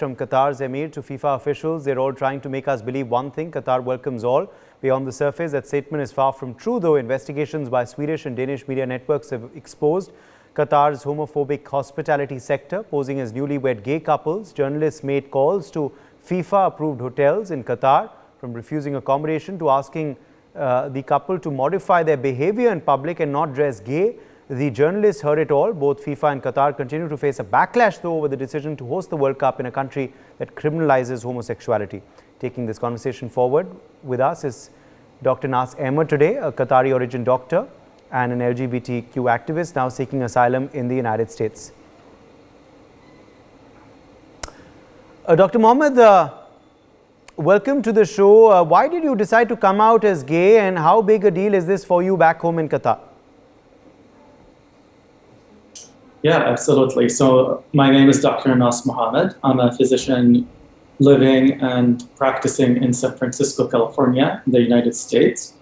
from Qatar's Emir to FIFA officials. They're all trying to make us believe one thing: Qatar welcomes all. Beyond the surface, that statement is far from true, though. Investigations by Swedish and Danish media networks have exposed Qatar's homophobic hospitality sector, posing as newlywed gay couples. Journalists made calls to FIFA-approved hotels in Qatar, from refusing accommodation to asking the couple to modify their behavior in public and not dress gay. The journalists heard it all. Both FIFA and Qatar continue to face a backlash, though, over the decision to host the World Cup in a country that criminalizes homosexuality. Taking this conversation forward with us is Dr. Nas Mohammed today, a Qatari origin doctor and an LGBTQ activist now seeking asylum in the United States. Dr. Mohammed, welcome to the show. Why did you decide to come out as gay, and how big a deal is this for you back home in Qatar? Yeah, absolutely. So my name is Dr. Nas Mohammed. I'm a physician living and practicing in San Francisco, California, in the United States.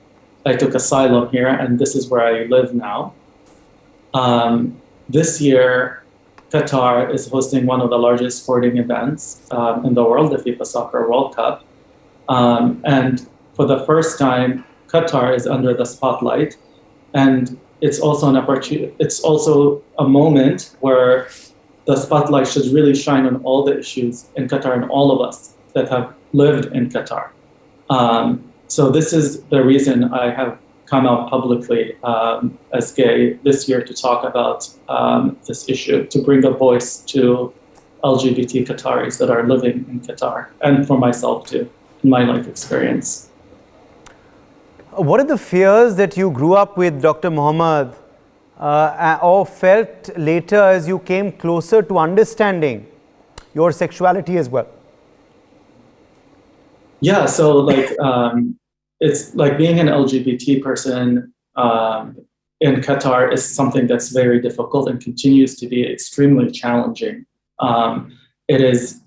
I took asylum here, and this is where I live now. This year, Qatar is hosting one of the largest sporting events in the world, the FIFA Soccer World Cup. And for the first time, Qatar is under the spotlight. And it's also an opportunity. It's also a moment where the spotlight should really shine on all the issues in Qatar and all of us that have lived in Qatar. So this is the reason I have come out publicly as gay this year, to talk about this issue, to bring a voice to LGBT Qataris that are living in Qatar, and for myself too, in my life experience. What are the fears that you grew up with, Dr. Mohammed, or felt later as you came closer to understanding your sexuality as well? Yeah, so like it's like being an LGBT person in Qatar is something that's very difficult and continues to be extremely challenging. It is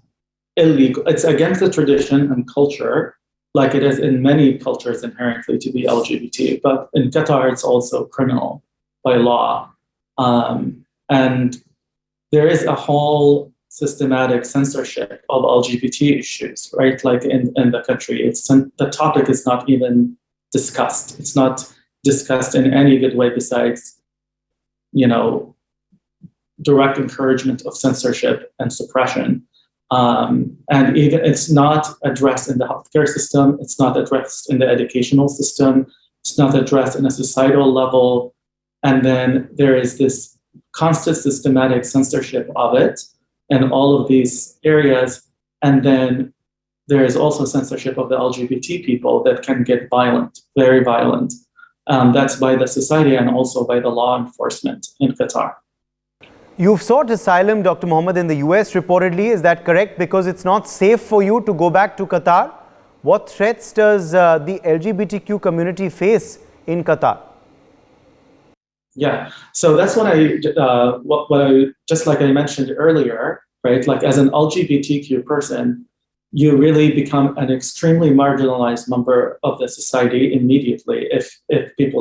illegal. It's against the tradition and culture, like it is in many cultures inherently, to be LGBT. But in Qatar, it's also criminal by law. And there is a whole systematic censorship of LGBT issues, right? Like in the country, the topic is not even discussed. It's not discussed in any good way besides, direct encouragement of censorship and suppression. And even it's not addressed in the healthcare system. It's not addressed in the educational system. It's not addressed in a societal level. And then there is this constant systematic censorship of it in all of these areas. And then there is also censorship of the LGBT people that can get violent, very violent. That's by the society and also by the law enforcement in Qatar. You've sought asylum, Dr. Mohammed, in the US reportedly. Is that correct? Because it's not safe for you to go back to Qatar. What threats does the LGBTQ community face in Qatar? Yeah, so that's what just like I mentioned earlier, right? Like as an LGBTQ person, you really become an extremely marginalized member of the society immediately if people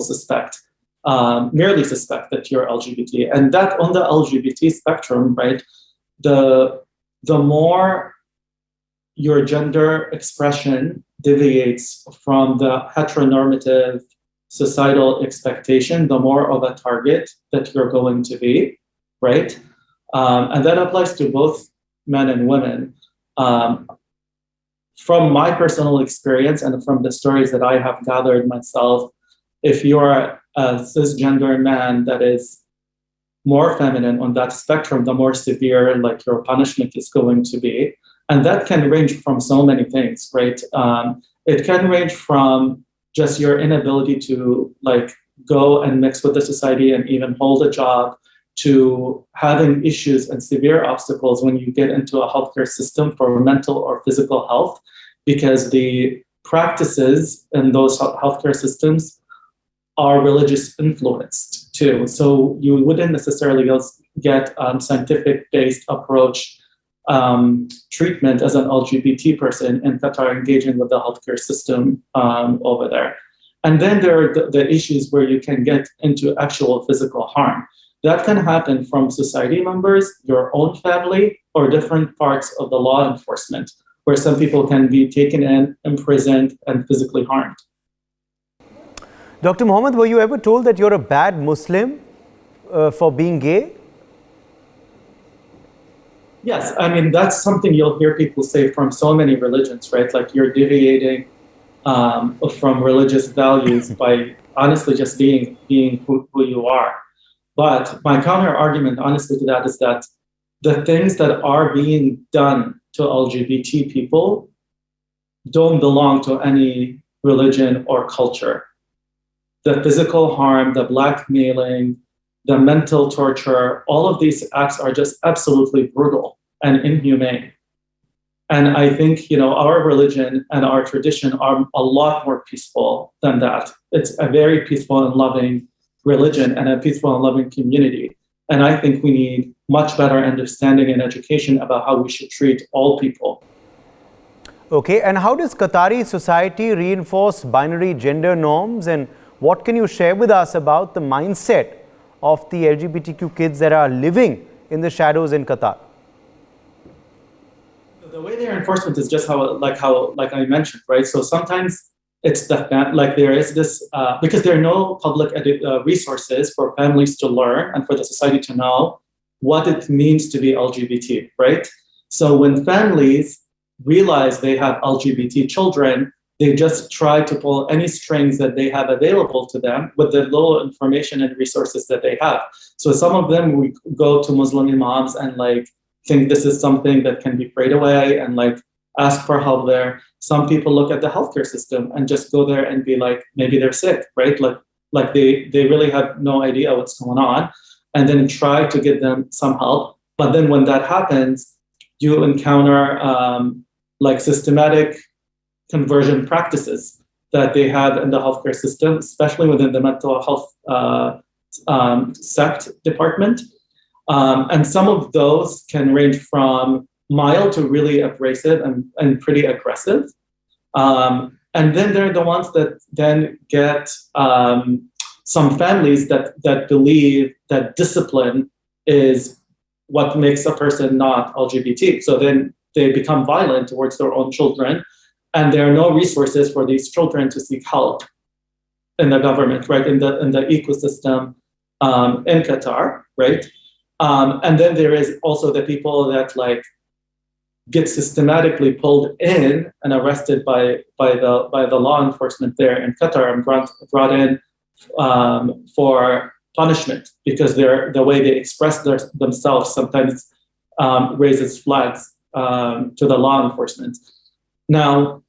merely suspect that you're LGBT. And that on the LGBT spectrum, right, the more your gender expression deviates from the heteronormative societal expectation, the more of a target that you're going to be, right? And that applies to both men and women. From my personal experience and from the stories that I have gathered myself, if you're a cisgender man that is more feminine on that spectrum, the more severe like your punishment is going to be. And that can range from so many things, right? It can range from just your inability to like go and mix with the society and even hold a job, to having issues and severe obstacles when you get into a healthcare system for mental or physical health, because the practices in those healthcare systems are religious influenced too. So you wouldn't necessarily get scientific-based approach treatment as an LGBT person in Qatar engaging with the healthcare system over there. And then there are the issues where you can get into actual physical harm. that can happen from society members, your own family, or different parts of the law enforcement, where some people can be taken in, imprisoned, and physically harmed. Dr. Mohammed, were you ever told that you're a bad Muslim for being gay? Yes, I mean, that's something you'll hear people say from so many religions, right? Like you're deviating from religious values by honestly just being who you are. But my counter argument, honestly, to that is that the things that are being done to LGBT people don't belong to any religion or culture. The physical harm, the blackmailing, the mental torture, all of these acts are just absolutely brutal and inhumane. And I think, our religion and our tradition are a lot more peaceful than that. It's a very peaceful and loving religion and a peaceful and loving community. And I think we need much better understanding and education about how we should treat all people. Okay, and how does Qatari society reinforce binary gender norms, and what can you share with us about the mindset of the LGBTQ kids that are living in the shadows in Qatar? The way their enforcement is just how I mentioned, right? So sometimes it's there is this because there are no public resources for families to learn and for the society to know what it means to be LGBT, right? So when families realize they have LGBT children, they just try to pull any strings that they have available to them with the little information and resources that they have. So some of them we go to Muslim imams and think this is something that can be prayed away and ask for help there. Some people look at the healthcare system and just go there and be maybe they're sick, right? They really have no idea what's going on, and then try to get them some help. But then when that happens, you encounter systematic conversion practices that they have in the healthcare system, especially within the mental health SEPT department. And some of those can range from mild to really abrasive and pretty aggressive. And then there are the ones that then get some families that believe that discipline is what makes a person not LGBT. So then they become violent towards their own children, and there are no resources for these children to seek help in the government, right, in the ecosystem in Qatar, right? And then there is also the people that get systematically pulled in and arrested by the law enforcement there in Qatar and brought in for punishment because the way they express themselves sometimes raises flags to the law enforcement. Now,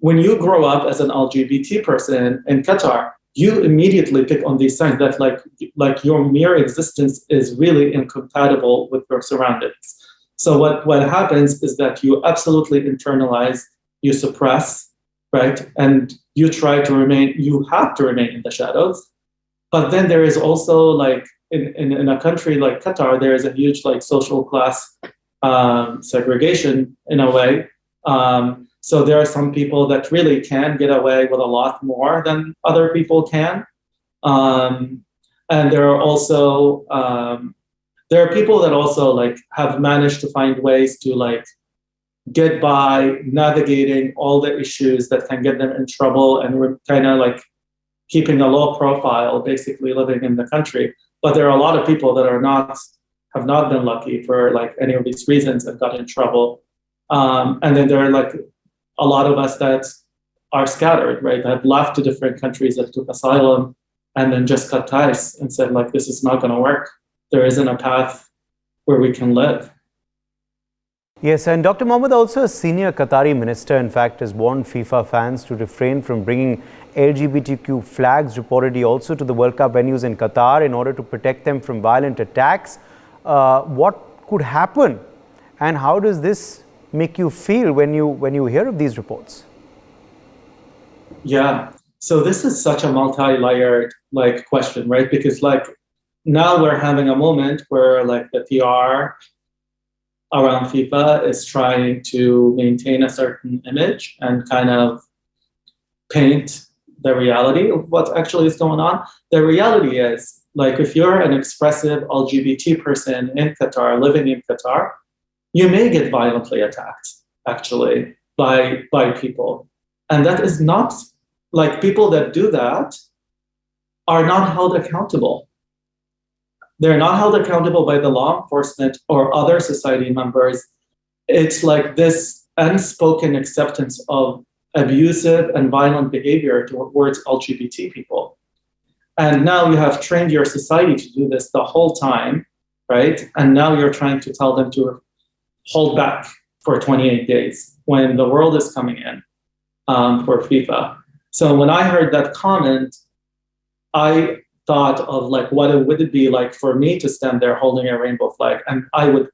when you grow up as an LGBT person in Qatar, you immediately pick on these signs that your mere existence is really incompatible with your surroundings. So what happens is that you absolutely internalize, you suppress, right? And you have to remain in the shadows. But then there is also in a country like Qatar, there is a huge social class segregation in a way. So there are some people that really can get away with a lot more than other people can. And there are also there are people that also have managed to find ways to get by navigating all the issues that can get them in trouble, and we're kind of keeping a low profile, basically living in the country. But there are a lot of people that have not been lucky for any of these reasons and got in trouble. And then there are a lot of us that are scattered, right? That have left to different countries, that took asylum and then just cut ties and said this is not going to work. There isn't a path where we can live. Yes, and Dr. Mohammed, also a senior Qatari minister, in fact, has warned FIFA fans to refrain from bringing LGBTQ flags reportedly also to the World Cup venues in Qatar in order to protect them from violent attacks. What could happen, and how does this make you feel when you hear of these reports? Yeah, so this is such a multi-layered question, right? Because now we're having a moment where the PR around FIFA is trying to maintain a certain image and kind of paint the reality of what actually is going on. The reality is Like if you're an expressive LGBT person in Qatar, living in Qatar, you may get violently attacked, actually, by people. And that is not, like, people that do that are not held accountable. They're not held accountable by the law enforcement or other society members. It's like this unspoken acceptance of abusive and violent behavior towards LGBT people. And now you have trained your society to do this the whole time, right? And now you're trying to tell them to hold back for 28 days when the world is coming in for FIFA. So when I heard that comment, I thought of like what it would be like for me to stand there holding a rainbow flag, and I would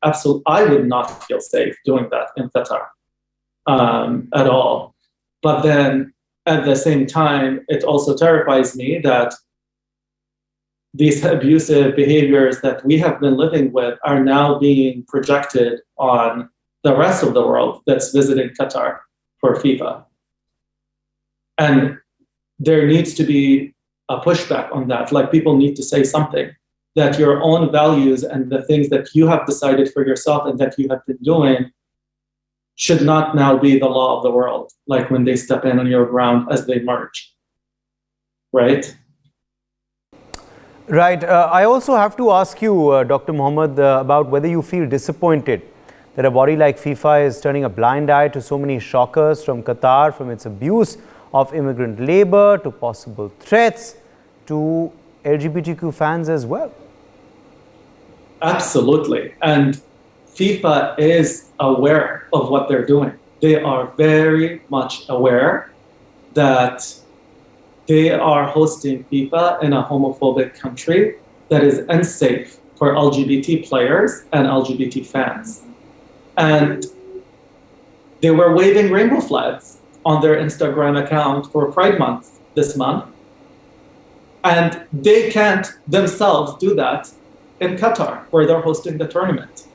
not feel safe doing that in Qatar at all. But then at the same time, it also terrifies me that these abusive behaviors that we have been living with are now being projected on the rest of the world that's visiting Qatar for FIFA. And there needs to be a pushback on that. Like, people need to say something, that your own values and the things that you have decided for yourself and that you have been doing should not now be the law of the world, like when they step in on your ground as they merge, right? Right. I also have to ask you, Dr. Mohammed, about whether you feel disappointed that a body like FIFA is turning a blind eye to so many shockers from Qatar, from its abuse of immigrant labor to possible threats to LGBTQ fans as well. Absolutely. And FIFA is aware of what they're doing. They are very much aware that they are hosting FIFA in a homophobic country that is unsafe for LGBT players and LGBT fans. And they were waving rainbow flags on their Instagram account for Pride Month this month. And they can't themselves do that in Qatar, where they're hosting the tournament.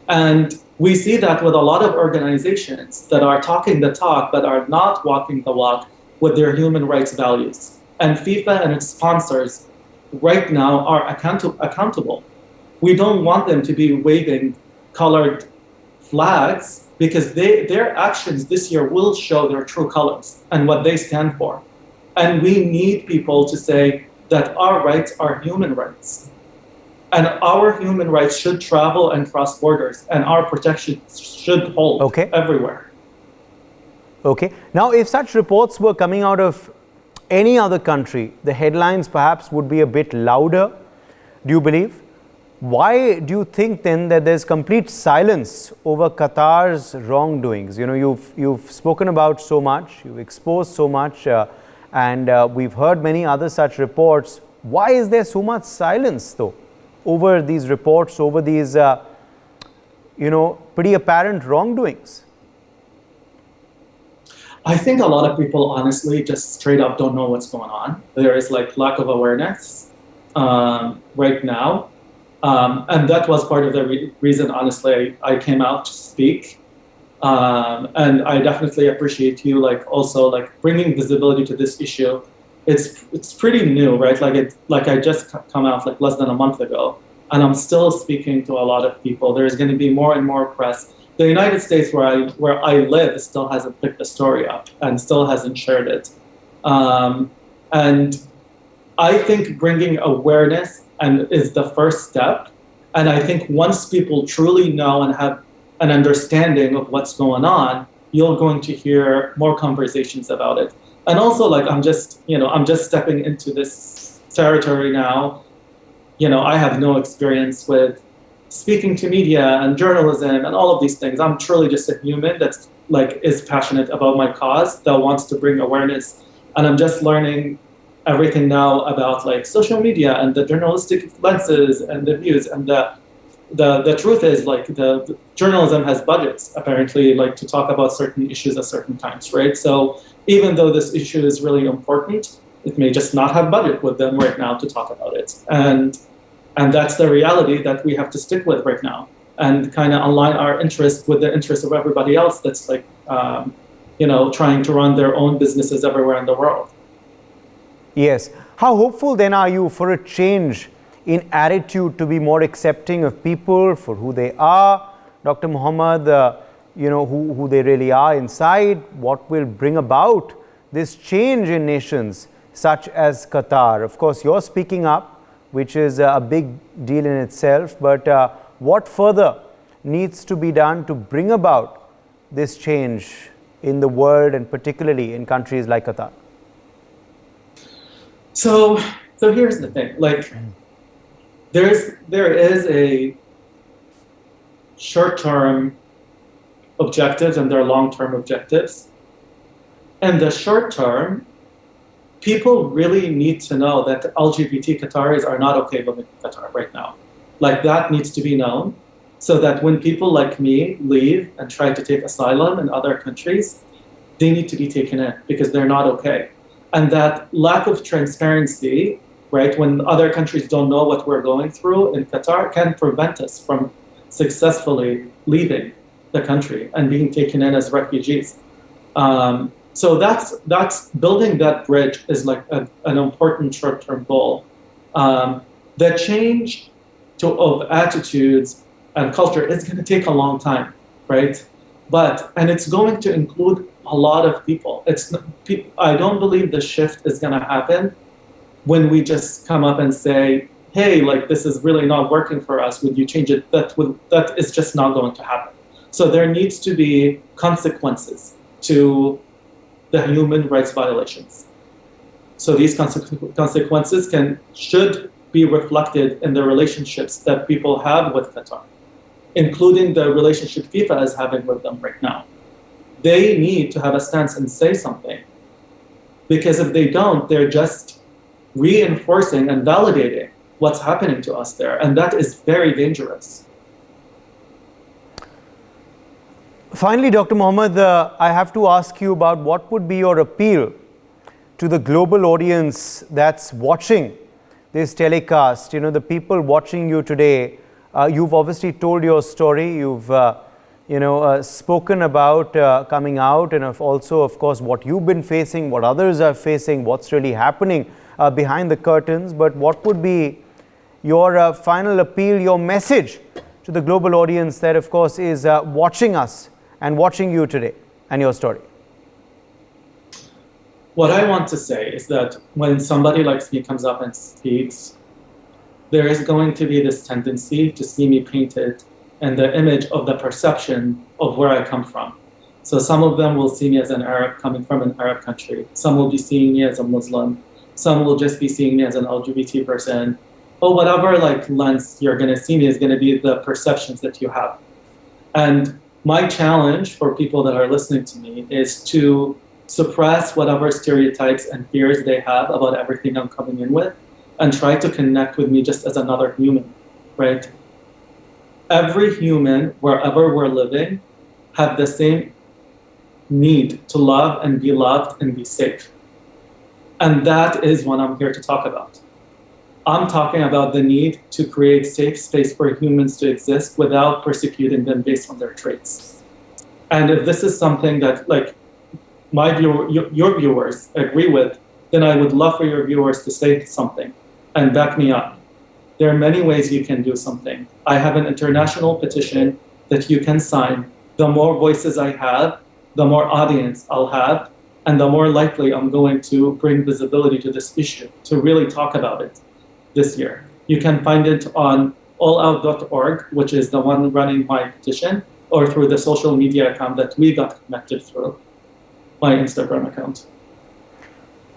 And we see that with a lot of organizations that are talking the talk but are not walking the walk with their human rights values. And FIFA and its sponsors right now are accountable. We don't want them to be waving colored flags, because their actions this year will show their true colors and what they stand for. And we need people to say that our rights are human rights. And our human rights should travel and cross borders, and our protection should hold everywhere. Okay. Now, if such reports were coming out of any other country, the headlines perhaps would be a bit louder, do you believe? Why do you think then that there's complete silence over Qatar's wrongdoings? You know, you've spoken about so much, you've exposed so much, and we've heard many other such reports. Why is there so much silence, though, over these reports, over these, pretty apparent wrongdoings? I think a lot of people, honestly, just straight up don't know what's going on. There is like lack of awareness right now. And that was part of the reason, honestly, I came out to speak. And I definitely appreciate you, also bringing visibility to this issue. It's pretty new, right? Like I just come out less than a month ago, and I'm still speaking to a lot of people. There's going to be more and more press. The United States, where I live, still hasn't picked the story up and still hasn't shared it. And I think bringing awareness is the first step. And I think once people truly know and have an understanding of what's going on, you're going to hear more conversations about it. And also, I'm just stepping into this territory now. I have no experience with speaking to media and journalism and all of these things. I'm truly just a human that's is passionate about my cause, that wants to bring awareness. And I'm just learning everything now about social media and the journalistic lenses and the views. And the truth is the journalism has budgets, apparently, to talk about certain issues at certain times, right? So even though this issue is really important, it may just not have budget with them right now to talk about it. And that's the reality that we have to stick with right now, and kind of align our interest with the interest of everybody else that's trying to run their own businesses everywhere in the world. Yes. How hopeful then are you for a change in attitude to be more accepting of people for who they are? Dr. Mohammed, who they really are inside, what will bring about this change in nations such as Qatar? Of course, you're speaking up, which is a big deal in itself, but what further needs to be done to bring about this change in the world and particularly in countries like Qatar? So here's the thing, like there is a short-term objectives and there are long-term objectives. In the short term, people really need to know that LGBT Qataris are not okay living in Qatar right now. Like that needs to be known so that when people like me leave and try to take asylum in other countries, they need to be taken in because they're not okay. And that lack of transparency, right, when other countries don't know what we're going through in Qatar can prevent us from successfully leaving the country and being taken in as refugees. So that's building that bridge is like an important short-term goal. The change of attitudes and culture is going to take a long time, right? And it's going to include a lot of people. I don't believe the shift is going to happen when we just come up and say, hey, like this is really not working for us, would you change it? That is just not going to happen. So there needs to be consequences to the human rights violations. So these consequences should be reflected in the relationships that people have with Qatar, including the relationship FIFA is having with them right now. They need to have a stance and say something, because if they don't, they're just reinforcing and validating what's happening to us there, and that is very dangerous. Finally, Dr. Mohammed, I have to ask you about what would be your appeal to the global audience that's watching this telecast. You know, the people watching you today, you've obviously told your story, you've spoken about coming out, and also, of course, what you've been facing, what others are facing, what's really happening behind the curtains. But what would be your final appeal, your message to the global audience that, of course, is watching us and watching you today and your story? What I want to say is that when somebody like me comes up and speaks, there is going to be this tendency to see me painted in the image of the perception of where I come from. So some of them will see me as an Arab coming from an Arab country. Some will be seeing me as a Muslim. Some will just be seeing me as an LGBT person. Or whatever like lens you're going to see me is going to be the perceptions that you have. And my challenge for people that are listening to me is to suppress whatever stereotypes and fears they have about everything I'm coming in with and try to connect with me just as another human, right? Every human, wherever we're living, have the same need to love and be loved and be safe. And that is what I'm here to talk about. I'm talking about the need to create safe space for humans to exist without persecuting them based on their traits. And if this is something that like your viewers agree with, then I would love for your viewers to say something and back me up. There are many ways you can do something. I have an international petition that you can sign. The more voices I have, the more audience I'll have, and the more likely I'm going to bring visibility to this issue, to really talk about it this year. You can find it on allout.org, which is the one running my petition, or through the social media account that we got connected through, my Instagram account.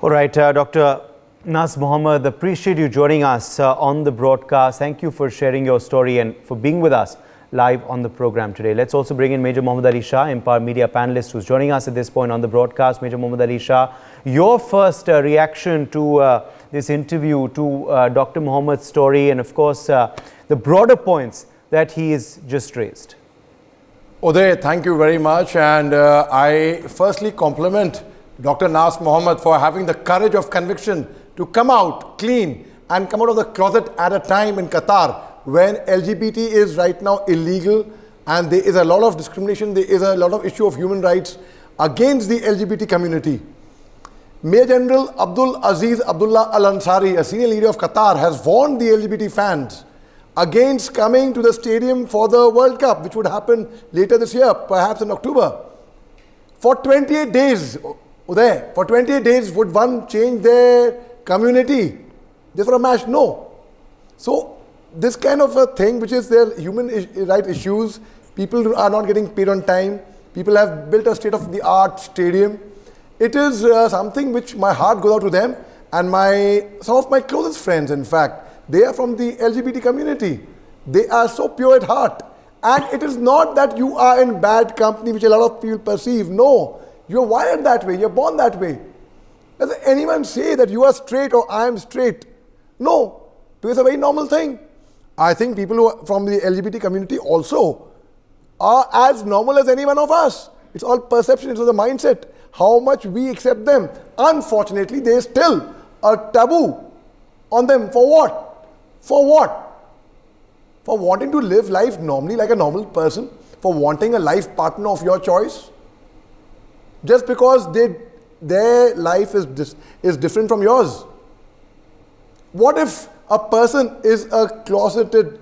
All right, Dr. Nas Mohammed, appreciate you joining us on the broadcast. Thank you for sharing your story and for being with us live on the program today. Let's also bring in Major Mohammad Ali Shah, Empower Media panelist, who's joining us at this point on the broadcast. Major Mohammad Ali Shah, your first reaction to this interview, to Dr. Mohammed's story, and of course, the broader points that he has just raised. Uday, thank you very much. And I firstly compliment Dr. Nas Mohammed for having the courage of conviction to come out clean and come out of the closet at a time in Qatar when LGBT is right now illegal and there is a lot of discrimination, there is a lot of issue of human rights against the LGBT community. Major General Abdul Aziz Abdullah Al Ansari, a senior leader of Qatar, has warned the LGBT fans against coming to the stadium for the World Cup, which would happen later this year, perhaps in October. For 28 days, Uday, for 28 days, would one change their community just for a match? No. So, this kind of a thing, which is their human rights issues, people are not getting paid on time, people have built a state-of-the-art stadium. It is something which my heart goes out to them, and some of my closest friends, in fact, they are from the LGBT community. They are so pure at heart. And it is not that you are in bad company, which a lot of people perceive. No, you're wired that way, you're born that way. Does anyone say that you are straight or I am straight? No, it's a very normal thing. I think people who are from the LGBT community also are as normal as any one of us. It's all perception, it's all the mindset, how much we accept them. Unfortunately, there is still a taboo on them. For what? For what? For wanting to live life normally like a normal person, for wanting a life partner of your choice, just because their life is different from yours. What if a person is a closeted,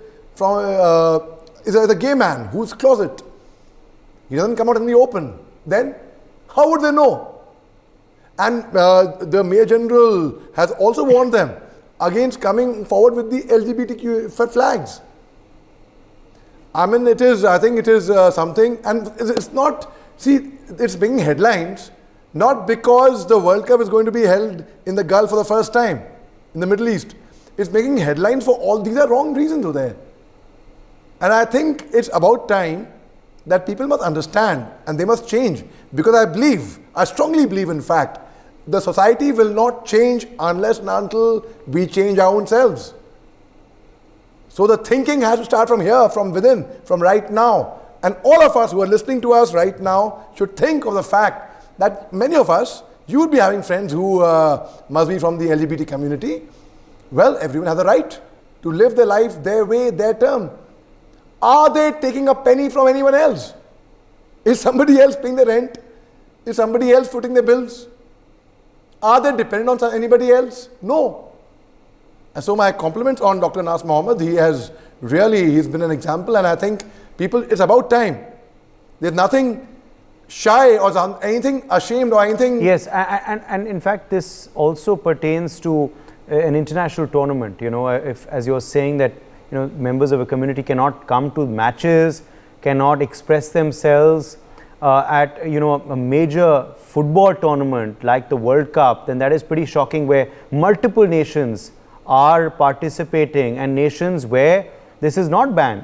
is a gay man who's closet? He doesn't come out in the open. Then how would they know? And the Major General has also warned them against coming forward with the LGBTQ flags. I mean, I think it is something, and it's not, see, it's bringing headlines, not because the World Cup is going to be held in the Gulf for the first time, in the Middle East. It's making headlines for all, these are wrong reasons over there. And I think it's about time that people must understand and they must change, because I strongly believe, in fact, the society will not change unless and until we change our own selves. So the thinking has to start from here, from within, from right now. And all of us who are listening to us right now should think of the fact that many of us, you would be having friends who must be from the LGBT community. Well, everyone has a right to live their life their way, their term. Are they taking a penny from anyone else? Is somebody else paying the rent? Is somebody else footing their bills? Are they dependent on anybody else? No. And so my compliments on Dr. Nas Mohammed. He's been an example, and I think people, it's about time. There's nothing shy or anything ashamed or anything. Yes, and in fact, this also pertains to an international tournament. You know, if, as you're saying, that members of a community cannot come to matches, cannot express themselves at a major football tournament like the World Cup, then that is pretty shocking, where multiple nations are participating, and nations where this is not banned.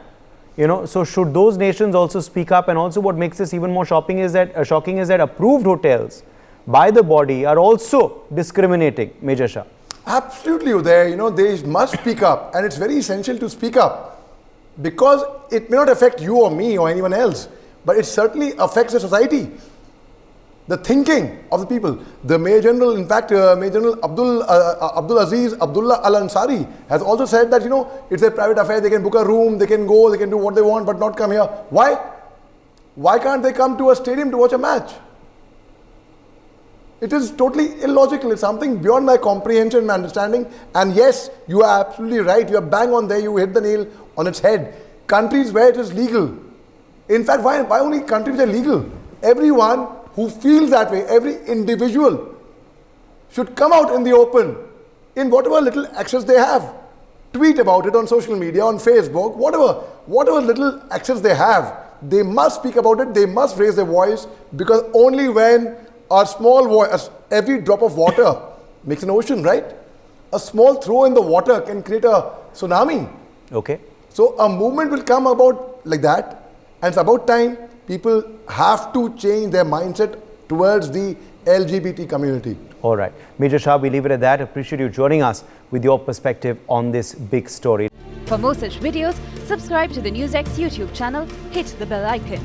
So should those nations also speak up? And also, what makes this even more shocking is that approved hotels by the body are also discriminating. Major Shah. Absolutely, Uday. They must speak up, and it's very essential to speak up, because it may not affect you or me or anyone else, but it certainly affects the society, the thinking of the people. The Major General, in fact, Major General Abdul Aziz Abdullah Al Ansari has also said that it's a private affair. They can book a room, they can go, they can do what they want, but not come here. Why? Why can't they come to a stadium to watch a match? It is totally illogical. It's something beyond my comprehension and understanding. And yes, you are absolutely right. You are bang on there. You hit the nail on its head. Countries where it is legal. In fact, why only countries which are legal? Everyone who feels that way, every individual should come out in the open in whatever little access they have. Tweet about it on social media, on Facebook, whatever little access they have. They must speak about it. They must raise their voice, because only when a small voice, every drop of water makes an ocean, right? A small throw in the water can create a tsunami. Okay. So a movement will come about like that, and it's about time people have to change their mindset towards the LGBT community. All right. Major Shah, we leave it at that. Appreciate you joining us with your perspective on this big story. For more such videos, subscribe to the NewsX YouTube channel, hit the bell icon.